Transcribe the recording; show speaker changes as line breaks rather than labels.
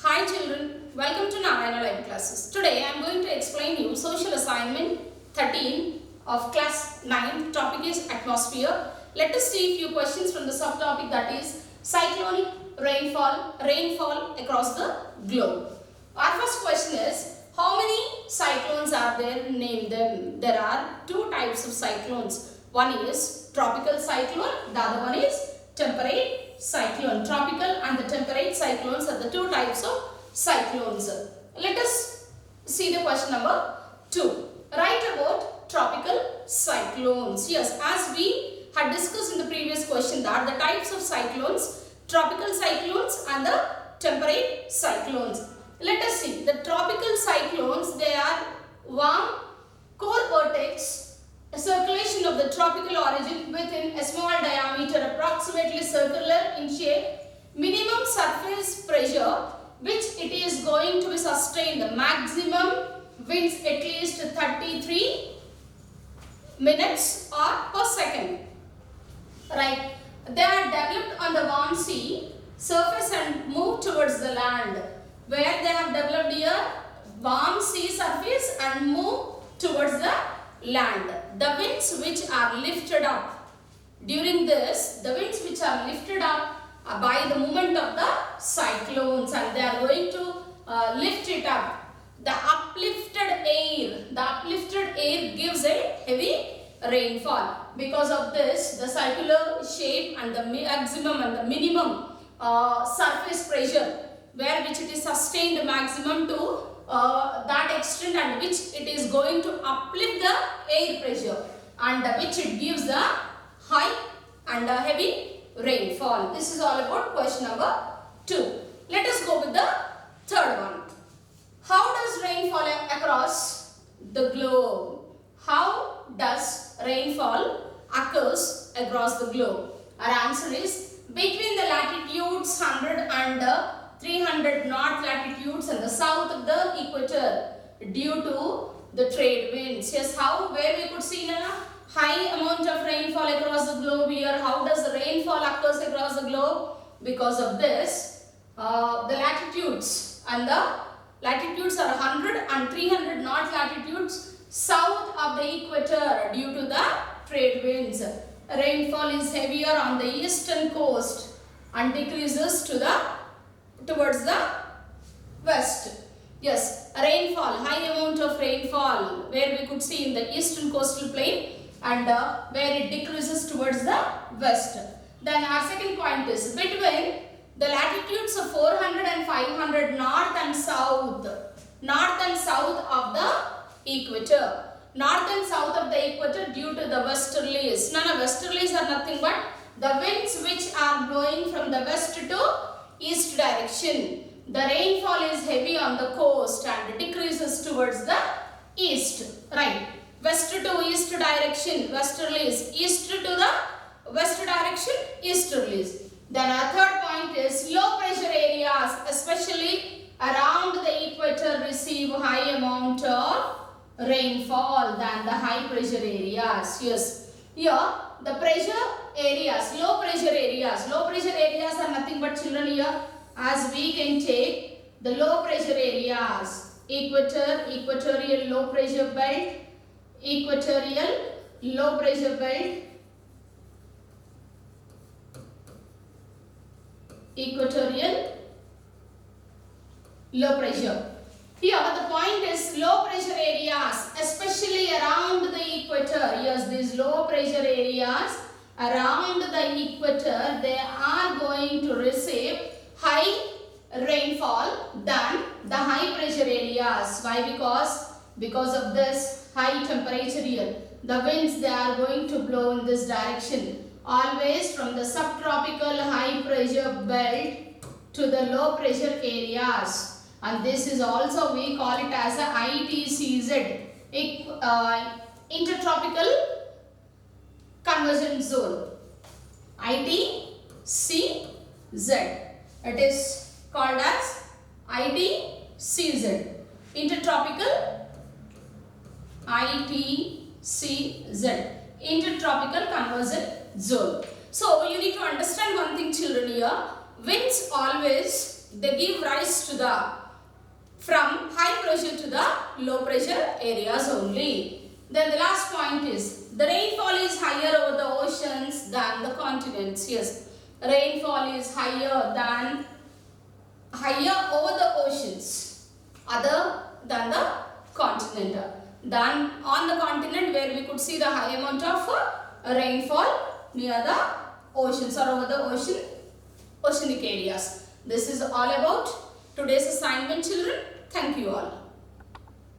Hi children, welcome to Narayana Live Classes. Today I am going to explain you social assignment 13 of class 9. Topic is atmosphere. Let us see a few questions from the subtopic, that is cyclonic rainfall across the globe. Our first question is, how many cyclones are there? Name them. There are two types of cyclones. One is tropical cyclone, the other one is temperate cyclone. Tropical and the temperate cyclones are the two types of cyclones. Let us see the question number 2. Write about tropical cyclones. Yes, as we had discussed in the previous question, that the types of cyclones, tropical cyclones and the temperate cyclones. Let us see. The tropical cyclones, they are warm core vortex, a circulation of the tropical origin within a small diameter, approximately circular in shape, minimum surface pressure which it is going to be sustained, the maximum winds at least 33 minutes or per second. Right. They are developed on the warm sea surface and move towards the land, where they have developed here warm sea surface and move towards the land. The winds which are lifted up during this, the winds which are lifted up by the movement of the cyclones, and they are going to lift it up. The uplifted air gives a heavy rainfall. Because of this, the circular shape and the maximum and the minimum surface pressure, where which it is sustained maximum to that extent, and which it is going to uplift the air pressure, and which it gives the high and a heavy rainfall. This is all about question number 2. Let us go with the third one. How does rainfall across the globe? How does rainfall occurs across the globe? Our answer is between the latitudes 100 and 300 north latitudes and the south of the equator, due to the trade winds. Yes, where we could see a high amount of rainfall across the globe here. How does the rainfall occurs across the globe? Because of this, the latitudes are 100 and 300 north latitudes south of the equator, due to the trade winds. Rainfall is heavier on the eastern coast and decreases towards the west. Yes, rainfall, high amount of rainfall, where we could see in the eastern coastal plain, and where it decreases towards the west. Then our second point is between the latitudes of 400 and 500 north and south of the equator. North and south of the equator, due to the westerlies. Westerlies are nothing but the winds which are blowing from the west to east direction. The rainfall is heavy on the coast and decreases towards the east. Right. West to east direction, westerlies. East to the west direction, easterlies. Then our third point is low pressure areas, especially around the equator, receive high amount of rainfall than the high pressure areas. Yes. Here the pressure areas, low pressure areas are nothing but, children, here as we can take the low pressure areas, equatorial low pressure belt, equatorial low pressure belt, equatorial low pressure. Here the point is low pressure areas, especially around the equator. Yes, these low pressure areas around the equator, they are going to receive high rainfall than the high pressure areas. Why? Because of this high temperature here. The winds, they are going to blow in this direction, always from the subtropical high pressure belt to the low pressure areas. And this is also, we call it as a ITCZ, intertropical convergence zone. ITCZ. It is called as ITCZ, intertropical convergence zone. So you need to understand one thing, children, here. Winds always They give rise to the from high pressure to the low pressure areas only. Then the last point is the rainfall is higher over the oceans than the continents. Yes, rainfall is higher over the oceans other than the continent. Than on the continent where we could see the high amount of rainfall near the oceans or over the oceanic areas. This is all about today's assignment, children. Thank you all.